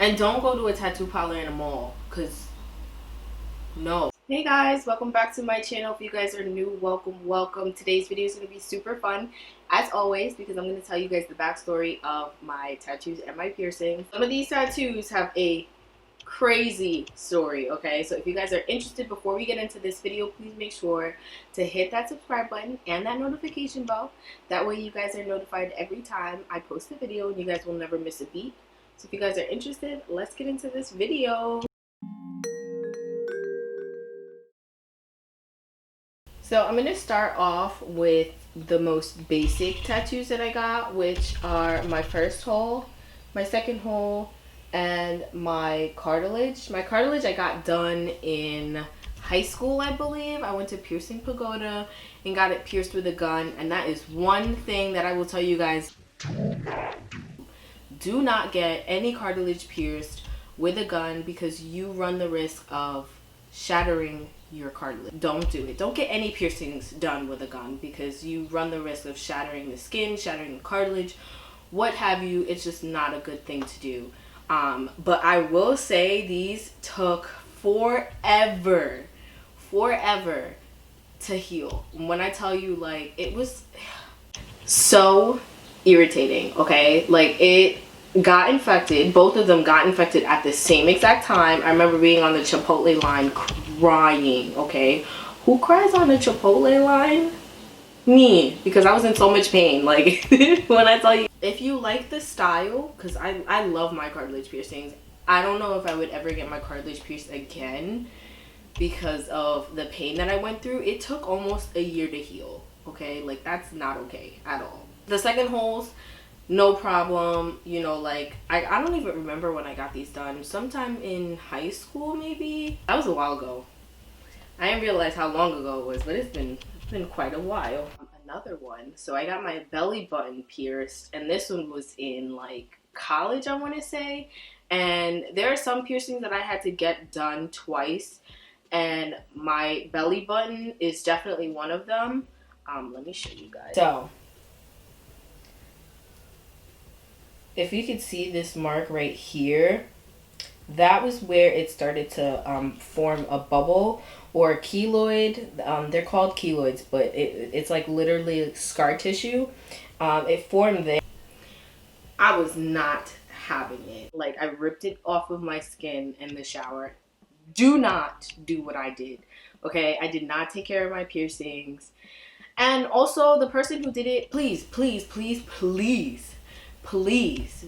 And don't go to a tattoo parlor in a mall, because no. Hey guys, welcome back to my channel. If you guys are new, welcome. Today's video is going to be super fun, as always, because I'm going to tell you guys the backstory of my tattoos and my piercings. Some of these tattoos have a crazy story, okay? So if you guys are interested, before we get into this video, please make sure to hit that subscribe button and that notification bell. That way you guys are notified every time I post a video and you guys will never miss a beat. So if you guys are interested, let's get into this video. So I'm going to start off with the most basic tattoos that I got, which are my first hole, my second hole, and my cartilage. My cartilage I got done in high school, I believe. I went to Piercing Pagoda and got it pierced with a gun, and that is one thing that I will tell you guys. Do not get any cartilage pierced with a gun because you run the risk of shattering your cartilage. Don't do it. Don't get any piercings done with a gun because you run the risk of shattering the skin, shattering the cartilage, what have you. It's just not a good thing to do. But I will say these took forever to heal. When I tell you, like, it was so irritating, okay? Like, it got infected. Both of them got infected at the same exact time. I remember being on the Chipotle line crying, okay? Who cries on the Chipotle line? Me, because I was in so much pain. Like, when I tell you, if you like the style, because I love my cartilage piercings. I don't know if I would ever get my cartilage pierced again because of the pain that I went through. It took almost a year to heal, okay? Like, that's not okay at all. The second holes, no problem. You know, like, I don't even remember when I got these done. Sometime in high school, maybe. That was a while ago. I didn't realize how long ago it was, but it's been quite a while. Another one. So I got my belly button pierced, and this one was in, like, college, I want to say. And there are some piercings that I had to get done twice, and my belly button is definitely one of them. Let me show you guys. So if you could see this mark right here, that was where it started to form a bubble or a keloid. They're called keloids, but it's like literally scar tissue. It formed there. I was not having it. Like, I ripped it off of my skin in the shower. Do not do what I did, okay? I did not take care of my piercings. And also, the person who did it, please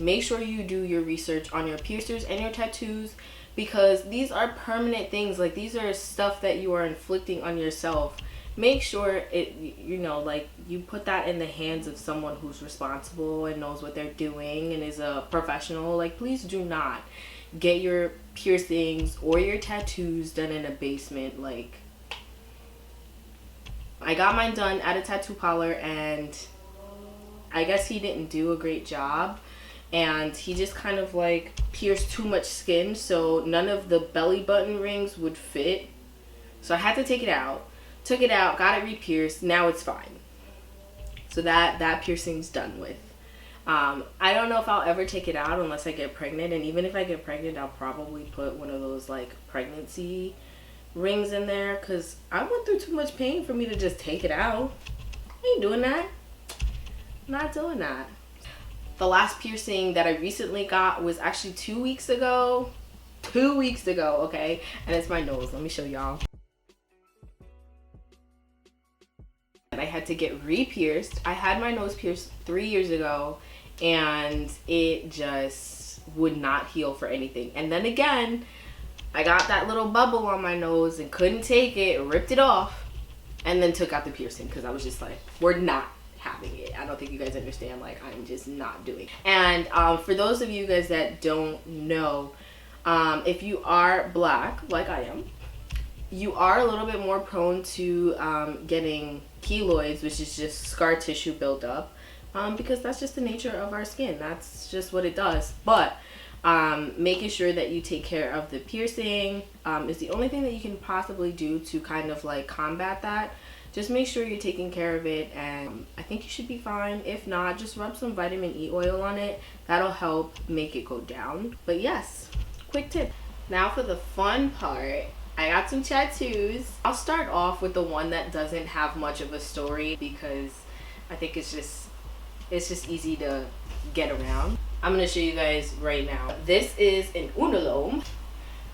make sure you do your research on your piercers and your tattoos, because these are permanent things. Like, these are stuff that you are inflicting on yourself. Make sure it, you know, like, you put that in the hands of someone who's responsible and knows what they're doing and is a professional. Like, please do not get your piercings or your tattoos done in a basement. Like, I got mine done at a tattoo parlor, and I guess he didn't do a great job, and he just kind of like pierced too much skin, so none of the belly button rings would fit. So I had to take it out. Took it out, got it re-pierced. Now it's fine. So that piercing's done with. I don't know if I'll ever take it out unless I get pregnant, and even if I get pregnant, I'll probably put one of those like pregnancy rings in there, because I went through too much pain for me to just take it out. I ain't doing that. Not doing that. The last piercing that I recently got was actually 2 weeks ago. 2 weeks ago, okay? And it's my nose. Let me show y'all. I had to get re-pierced. I had my nose pierced 3 years ago, and it just would not heal for anything. And then again, I got that little bubble on my nose and couldn't take it, ripped it off, and then took out the piercing because I was just like, we're not having it. I don't think you guys understand. Like, I'm just not doing it. And for those of you guys that don't know, if you are black like I am, you are a little bit more prone to getting keloids, which is just scar tissue buildup, because that's just the nature of our skin. That's just what it does. But making sure that you take care of the piercing is the only thing that you can possibly do to kind of like combat that. just make sure you're taking care of it, and I think you should be fine. If not, just rub some vitamin E oil on it. That'll help make it go down. But yes, quick tip. Now for the fun part. I got some tattoos. I'll start off with the one that doesn't have much of a story because I think it's just easy to get around. I'm gonna show you guys right now. This is an unalome.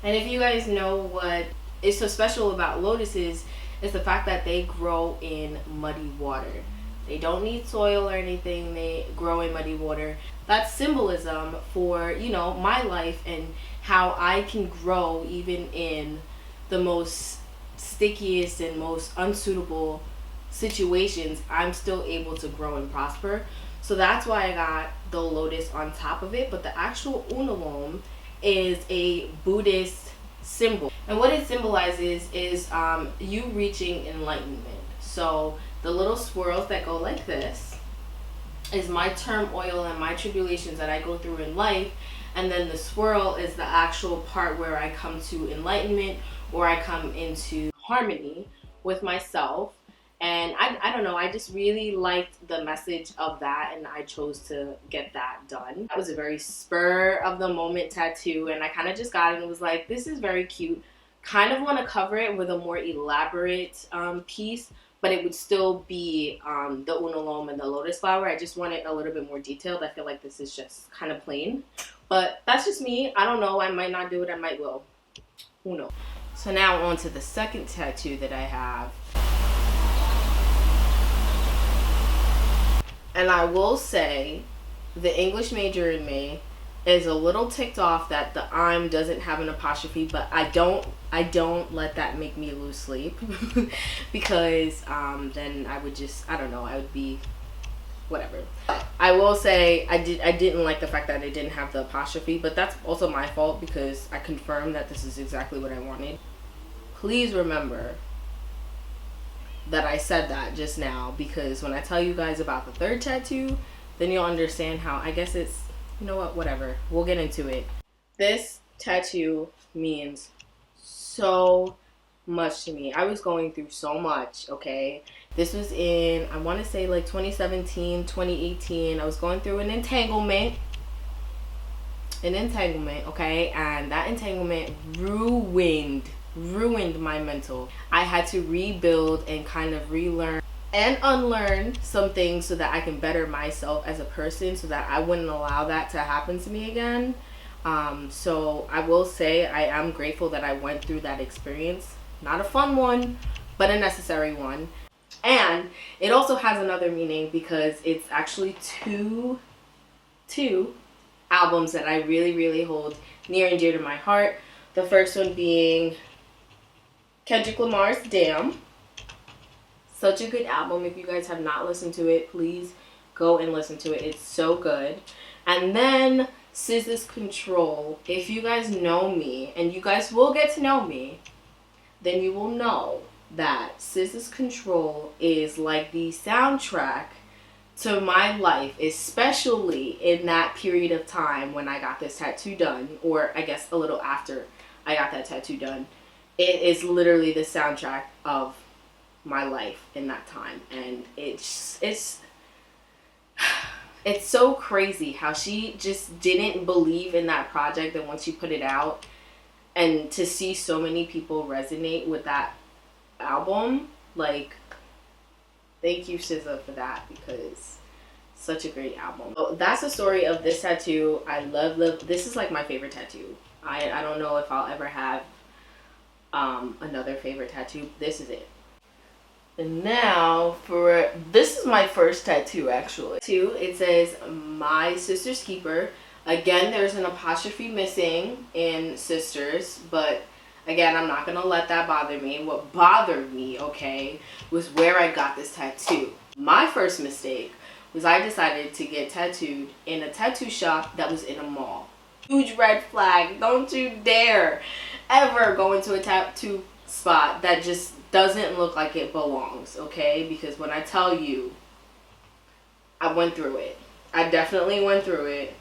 And if you guys know what is so special about lotuses, is the fact that they grow in muddy water. They don't need soil or anything. They grow in muddy water. That's symbolism for, you know, my life and how I can grow even in the most stickiest and most unsuitable situations. I'm still able to grow and prosper. So that's why I got the lotus on top of it. But the actual unalome is a Buddhist symbol. And what it symbolizes is you reaching enlightenment. So the little swirls that go like this is my turmoil and my tribulations that I go through in life. And then the swirl is the actual part where I come to enlightenment, or I come into harmony with myself. And I don't know, I just really liked the message of that, and I chose to get that done. That was a very spur of the moment tattoo, and I kind of just got it and was like, this is very cute. Kind of want to cover it with a more elaborate piece, but it would still be the unalome and the lotus flower. I just want it a little bit more detailed. I feel like this is just kind of plain, but that's just me. I don't know, I might not do it, I might will. Who knows? So now on to the second tattoo that I have. And I will say, the English major in me is a little ticked off that the I'm doesn't have an apostrophe, but I don't let that make me lose sleep because then I would just, I don't know, I would be whatever. I will say I didn't like the fact that it didn't have the apostrophe, but that's also my fault because I confirmed that this is exactly what I wanted. Please remember that I said that just now, because when I tell you guys about the third tattoo, then you'll understand how, I guess it's, you know what, whatever. We'll get into it. This tattoo means so much to me. I was going through so much, okay? This was in, I want to say like 2017, 2018. I was going through an entanglement, okay? And that entanglement ruined my mental. I had to rebuild and kind of relearn and unlearn some things so that I can better myself as a person, so that I wouldn't allow that to happen to me again. So I will say I am grateful that I went through that experience. Not a fun one, but a necessary one. And it also has another meaning because it's actually two albums that I really hold near and dear to my heart. The first one being Kendrick Lamar's Damn. Such a good album. If you guys have not listened to it, please go and listen to it. It's so good. And then SZA's Control. If you guys know me, and you guys will get to know me, then you will know that SZA's Control is like the soundtrack to my life, especially in that period of time when I got this tattoo done, or I guess a little after I got that tattoo done. It is literally the soundtrack of my life in that time, and it's so crazy how she just didn't believe in that project, and once she put it out, and to see so many people resonate with that album, like, thank you SZA for that, because such a great album. So that's the story of this tattoo. I love this is like my favorite tattoo. I don't know if I'll ever have another favorite tattoo. This is it. And now for, this is my first tattoo actually. It says My Sister's Keeper. Again, there's an apostrophe missing in sisters, but again, I'm not gonna let that bother me. What bothered me, okay, was where I got this tattoo. My first mistake was I decided to get tattooed in a tattoo shop that was in a mall. Huge red flag. Don't you dare ever go into a tattoo spot that just doesn't look like it belongs, okay? Because when I tell you, I went through it. I definitely went through it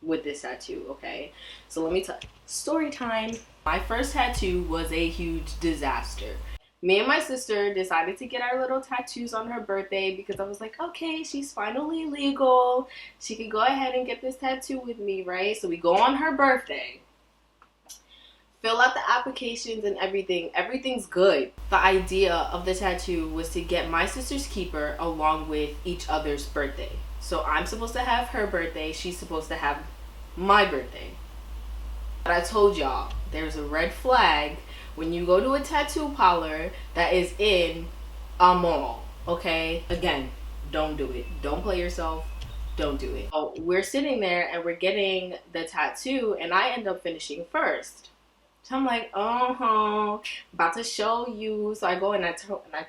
with this tattoo, okay? So let me tell you, story time. My first tattoo was a huge disaster. Me and my sister decided to get our little tattoos on her birthday because I was like, okay, she's finally legal. She could go ahead and get this tattoo with me, right? So we go on her birthday, fill out the applications and everything. Everything's good. The idea of the tattoo was to get my sister's keeper along with each other's birthday. So I'm supposed to have her birthday. She's supposed to have my birthday. But I told y'all, there's a red flag when you go to a tattoo parlor that is in a mall, okay? Again, don't do it. Don't play yourself. Don't do it. So we're sitting there and we're getting the tattoo and I end up finishing first. So I'm like, about to show you. So I go and I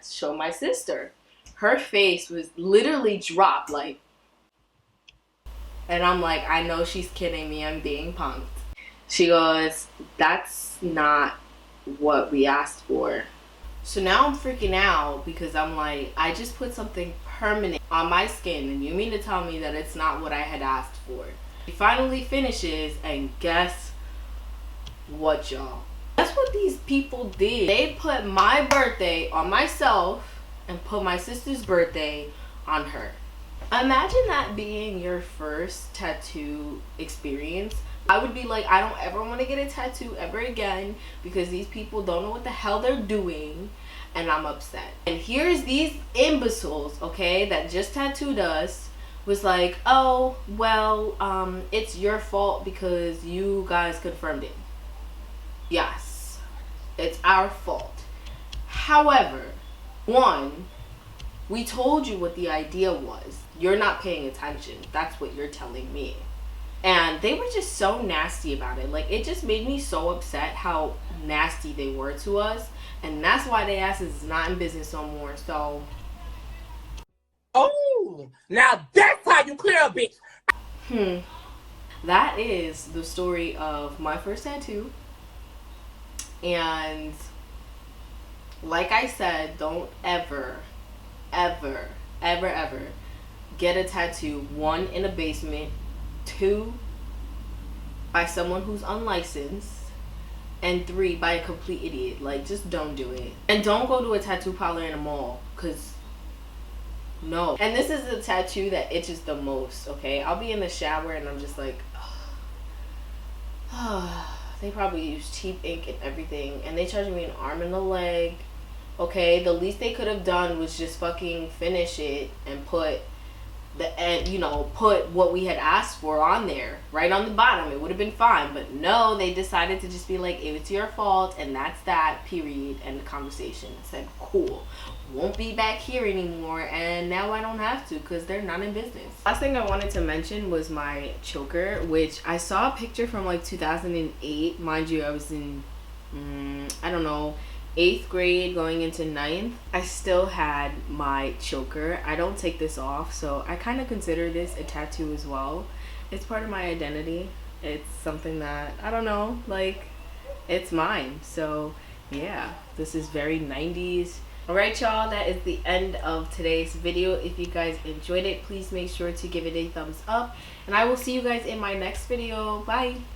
show my sister. Her face was literally dropped, like, and I'm like, I know she's kidding me. I'm being punked. She goes, that's not what we asked for. So now I'm freaking out because I'm like, I just put something permanent on my skin and you mean to tell me that it's not what I had asked for? He finally finishes and guess what, y'all? That's what these people did. They put my birthday on myself and put my sister's birthday on her. Imagine that being your first tattoo experience. I would be like, I don't ever want to get a tattoo ever again because these people don't know what the hell they're doing and I'm upset. And here's these imbeciles, okay, that just tattooed us, was like, oh, well, it's your fault because you guys confirmed it. Yes, it's our fault. However, one, we told you what the idea was. You're not paying attention. That's what you're telling me. And they were just so nasty about it. Like, it just made me so upset how nasty they were to us. And that's why they asses is not in business no more. So. Oh, now that's how you clear a bitch. That is the story of my first tattoo. And like I said, don't ever get a tattoo, 1, in a basement, 2, by someone who's unlicensed, and 3, by a complete idiot. Like, just don't do it. And don't go to a tattoo parlor in a mall, because no. And this is the tattoo that itches the most, okay? I'll be in the shower and I'm just like, they probably use cheap ink and everything, and they charged me an arm and a leg. Okay, the least they could have done was just fucking finish it and put put what we had asked for on there, right on the bottom. It would have been fine, but no, they decided to just be like, it's your fault, and that's that, period, and the conversation. I said, cool, won't be back here anymore, and now I don't have to because they're not in business. Last thing I wanted to mention was my choker, which I saw a picture from like 2008. Mind you, I was in, I don't know, 8th grade going into 9th. I still had my choker. I don't take this off, so I kind of consider this a tattoo as well. It's part of my identity. It's something that, I don't know, like, it's mine. So yeah, this is very 90s. Alright y'all, that is the end of today's video. If you guys enjoyed it, please make sure to give it a thumbs up, and I will see you guys in my next video. Bye.